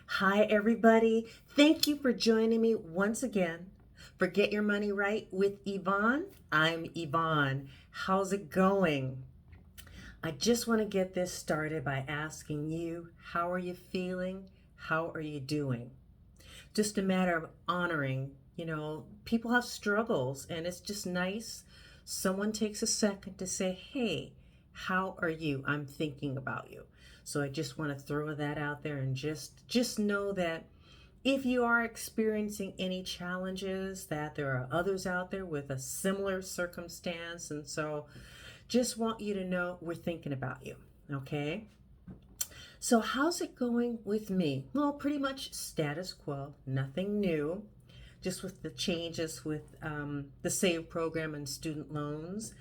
Hi, everybody. Thank you for joining me once again for Get Your Money Right with Yvonne. I'm Yvonne. How's it going? I just want to get this started by asking you, how are you feeling? How are you doing? Just a matter of honoring, people have struggles, and it's just nice. Someone takes a second to say, hey, how are you? I'm thinking about you. So I just want to throw that out there and just know that if you are experiencing any challenges, that there are others out there with a similar circumstance. And so just want you to know we're thinking about you. Okay. So how's it going with me? Well, pretty much status quo, nothing new. Just with the changes with the SAVE program and student loans.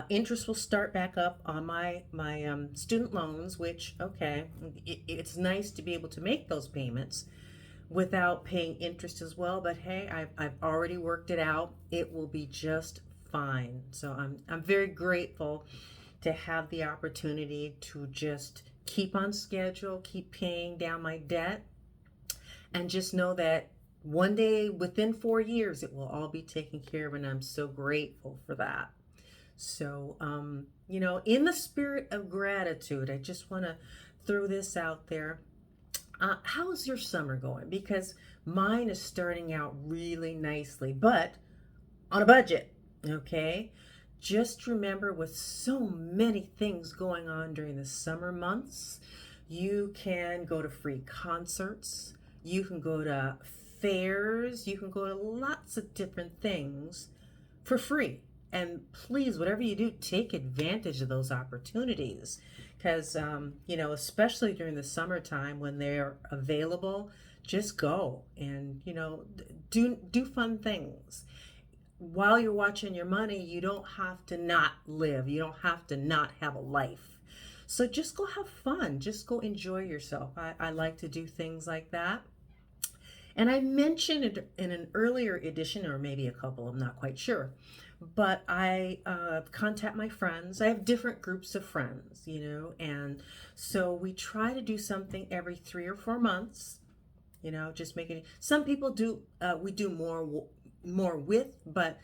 Interest will start back up on my student loans, which, okay, it's nice to be able to make those payments without paying interest as well. But hey, I've already worked it out. It will be just fine. So I'm very grateful to have the opportunity to just keep on schedule, keep paying down my debt, and just know that one day within 4 years it will all be taken care of, and I'm so grateful for that. So, in the spirit of gratitude, I just want to throw this out there. How's your summer going? Because mine is starting out really nicely, but on a budget, okay? Just remember, with so many things going on during the summer months, you can go to free concerts, you can go to fairs, you can go to lots of different things for free. And please, whatever you do, take advantage of those opportunities because, especially during the summertime when they're available, just go and, do fun things. While you're watching your money, you don't have to not live. You don't have to not have a life. So just go have fun. Just go enjoy yourself. I like to do things like that. And I mentioned it in an earlier edition, or maybe a couple, I'm not quite sure. But I contact my friends. I have different groups of friends, and so we try to do something every 3 or 4 months. Just making it. Some people do. We do more with, but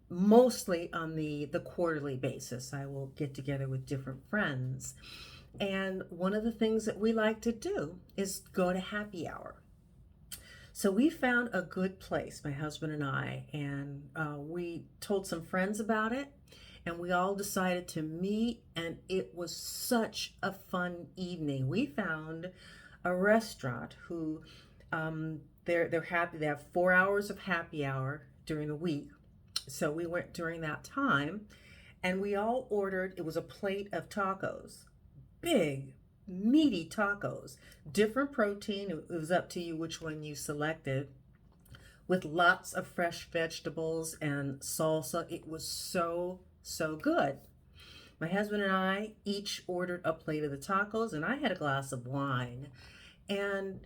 mostly on the quarterly basis. I will get together with different friends, and one of the things that we like to do is go to happy hour. So we found a good place, my husband and I, and we told some friends about it, and we all decided to meet, and it was such a fun evening. We found a restaurant who they're happy. They have 4 hours of happy hour during the week, so we went during that time, and we all ordered. It was a plate of tacos, big meaty tacos, different protein. It was up to you which one you selected, with lots of fresh vegetables and salsa. It was so good. My husband and I each ordered a plate of the tacos, and I had a glass of wine. And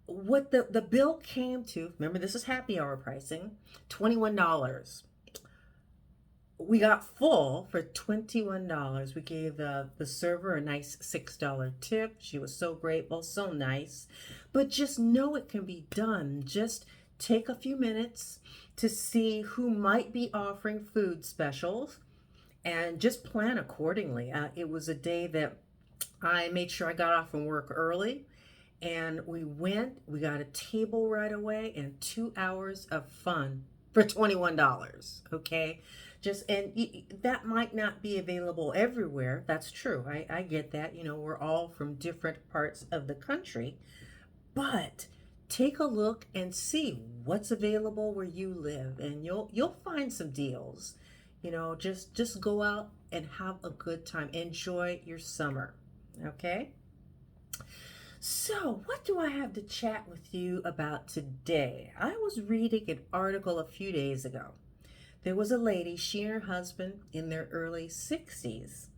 what the bill came to, remember this is happy hour pricing, $21. We got full for $21. We gave the server a nice $6 tip. She was so grateful, so nice. But just know it can be done. Just take a few minutes to see who might be offering food specials and just plan accordingly. It was a day that I made sure I got off from work early, and we got a table right away, and 2 hours of fun for $21. Okay. That might not be available everywhere. That's true. I get that. We're all from different parts of the country, but take a look and see what's available where you live, and you'll find some deals. Just go out and have a good time. Enjoy your summer. Okay? So, what do I have to chat with you about today? I was reading an article a few days ago. There was a lady, she and her husband in their early 60s,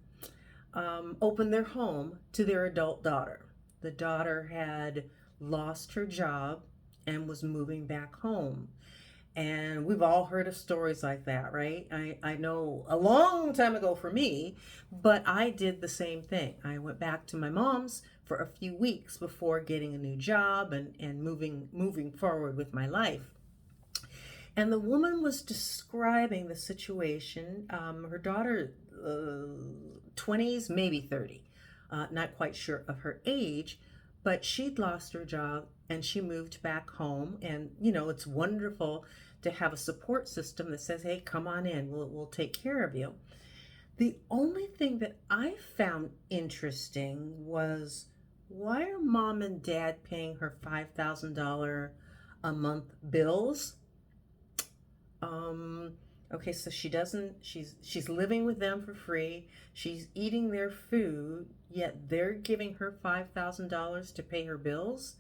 opened their home to their adult daughter. The daughter had lost her job and was moving back home. And we've all heard of stories like that, right? I know a long time ago for me, but I did the same thing. I went back to my mom's for a few weeks before getting a new job and moving forward with my life. And the woman was describing the situation. Her daughter, 20s, maybe 30, not quite sure of her age, but she'd lost her job and she moved back home. And, it's wonderful to have a support system that says, hey, come on in, we'll take care of you. The only thing that I found interesting was, why are mom and dad paying her $5,000 a month bills? Okay, so she's living with them for free. She's eating their food, yet they're giving her $5,000 to pay her bills.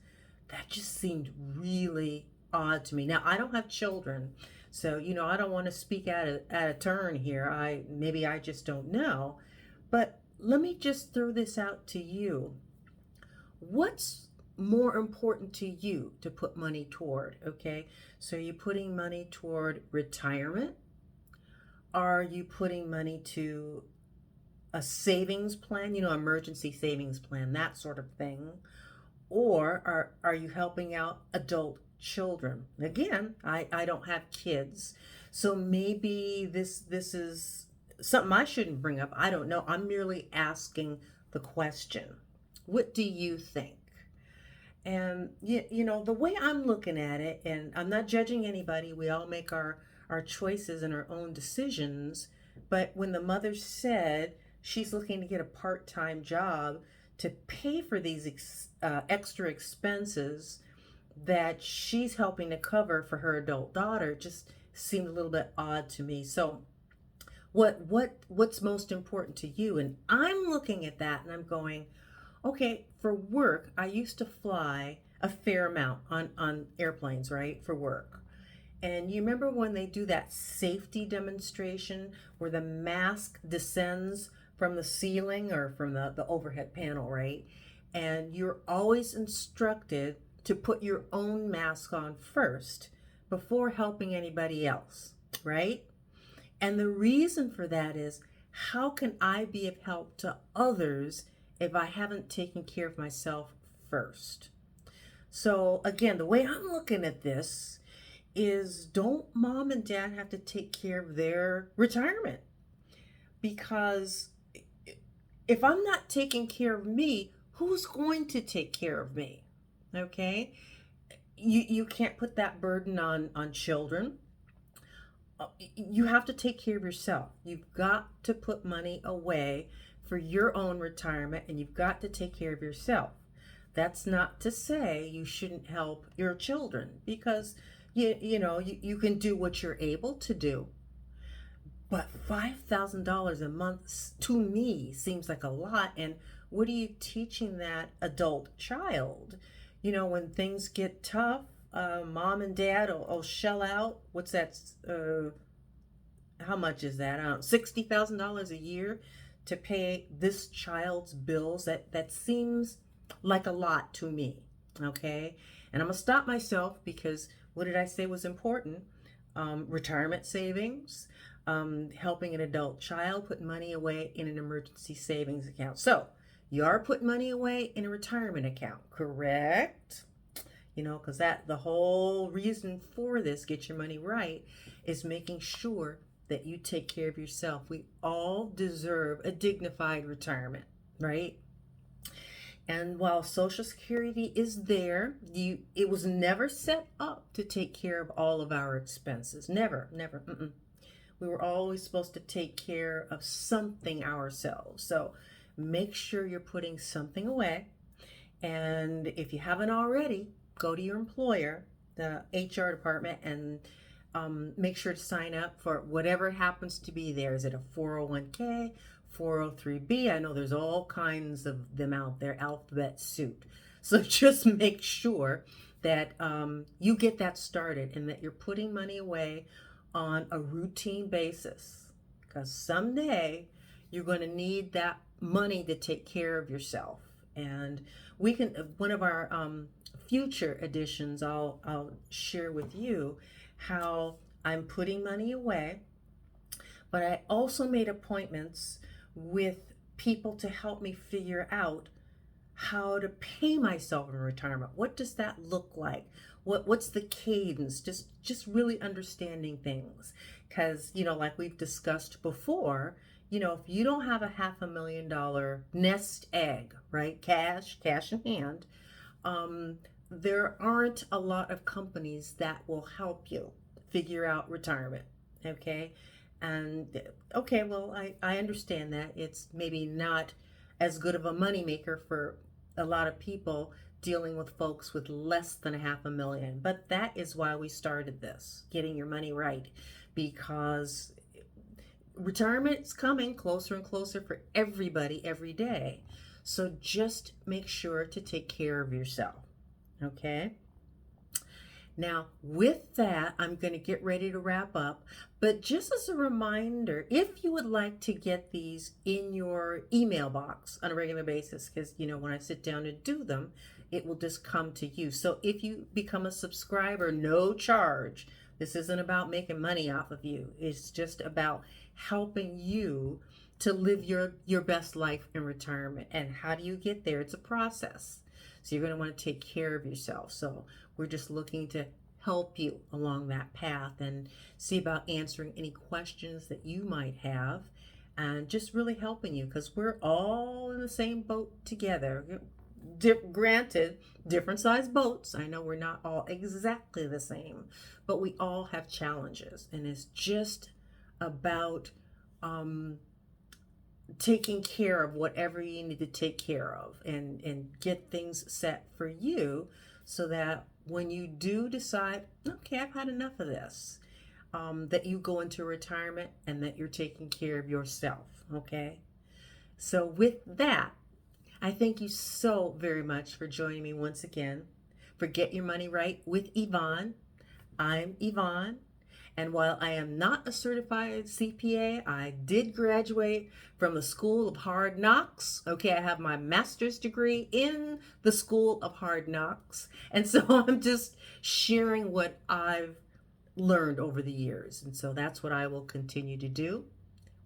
That just seemed really odd to me. Now, I don't have children, so I don't want to speak out of turn here. Maybe I just don't know. But let me just throw this out to you. What's more important to you to put money toward? Okay, so are you putting money toward retirement? Are you putting money to a savings plan, emergency savings plan, that sort of thing? Or are you helping out adult children? Again, I don't have kids, so maybe this is something I shouldn't bring up. I don't know. I'm merely asking the question. What do you think? And the way I'm looking at it, and I'm not judging anybody, we all make our choices and our own decisions. But when the mother said she's looking to get a part-time job to pay for these extra expenses that she's helping to cover for her adult daughter, just seemed a little bit odd to me. So what's most important to you? And I'm looking at that and I'm going, okay, for work, I used to fly a fair amount on airplanes, right, for work. And you remember when they do that safety demonstration where the mask descends from the ceiling or from the overhead panel, right? And you're always instructed to put your own mask on first before helping anybody else, right? And the reason for that is, how can I be of help to others if I haven't taken care of myself first? So again, the way I'm looking at this is, don't mom and dad have to take care of their retirement? Because if I'm not taking care of me, who's going to take care of me? Okay? You can't put that burden on children. You have to take care of yourself. You've got to put money away for your own retirement, and you've got to take care of yourself. That's not to say you shouldn't help your children, because you can do what you're able to do. But $5,000 a month to me seems like a lot. And what are you teaching that adult child? When things get tough, mom and dad will shell out. What's that? How much is that? I don't know, $60,000 a year to pay this child's bills. That seems like a lot to me. Okay, and I'm gonna stop myself, because what did I say was important? Retirement savings, helping an adult child, putting money away in an emergency savings account. So you are putting money away in a retirement account, correct? Because the whole reason for this, get your money right, is making sure that you take care of yourself. We all deserve a dignified retirement, right? And while Social Security is there, it was never set up to take care of all of our expenses. Never. We were always supposed to take care of something ourselves. So make sure you're putting something away. And if you haven't already, go to your employer, the HR department, and make sure to sign up for whatever happens to be there. Is it a 401k, 403b? I know there's all kinds of them out there, alphabet soup. So just make sure that you get that started, and that you're putting money away on a routine basis, because someday you're going to need that money to take care of yourself. And we can, one of our future editions, I'll share with you how I'm putting money away, but I also made appointments with people to help me figure out how to pay myself in retirement. What does that look like? What's the cadence? Just really understanding things. Because, like we've discussed before, if you don't have a $500,000 nest egg, right? Cash in hand, there aren't a lot of companies that will help you figure out retirement. Okay. And okay, well, I understand that it's maybe not as good of a moneymaker for a lot of people dealing with folks with less than a $500,000. But that is why we started this, getting your money right, because retirement's coming closer and closer for everybody every day. So just make sure to take care of yourself. Okay? Now, with that, I'm going to get ready to wrap up. But just as a reminder, if you would like to get these in your email box on a regular basis, because, when I sit down to do them, it will just come to you. So if you become a subscriber, no charge. This isn't about making money off of you. It's just about helping you to live your best life in retirement. And how do you get there? It's a process. So you're going to want to take care of yourself. So we're just looking to help you along that path and see about answering any questions that you might have and just really helping you, because we're all in the same boat together. Granted, different size boats. I know we're not all exactly the same, but we all have challenges, and it's just about taking care of whatever you need to take care of and get things set for you so that when you do decide, okay, I've had enough of this, that you go into retirement and that you're taking care of yourself, okay? So with that, I thank you so very much for joining me once again for Get Your Money Right with Yvonne. I'm Yvonne. And while I am not a certified CPA, I did graduate from the School of Hard Knocks. Okay, I have my master's degree in the School of Hard Knocks. And so I'm just sharing what I've learned over the years. And so that's what I will continue to do.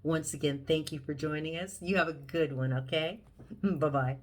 Once again, thank you for joining us. You have a good one, okay? Bye-bye.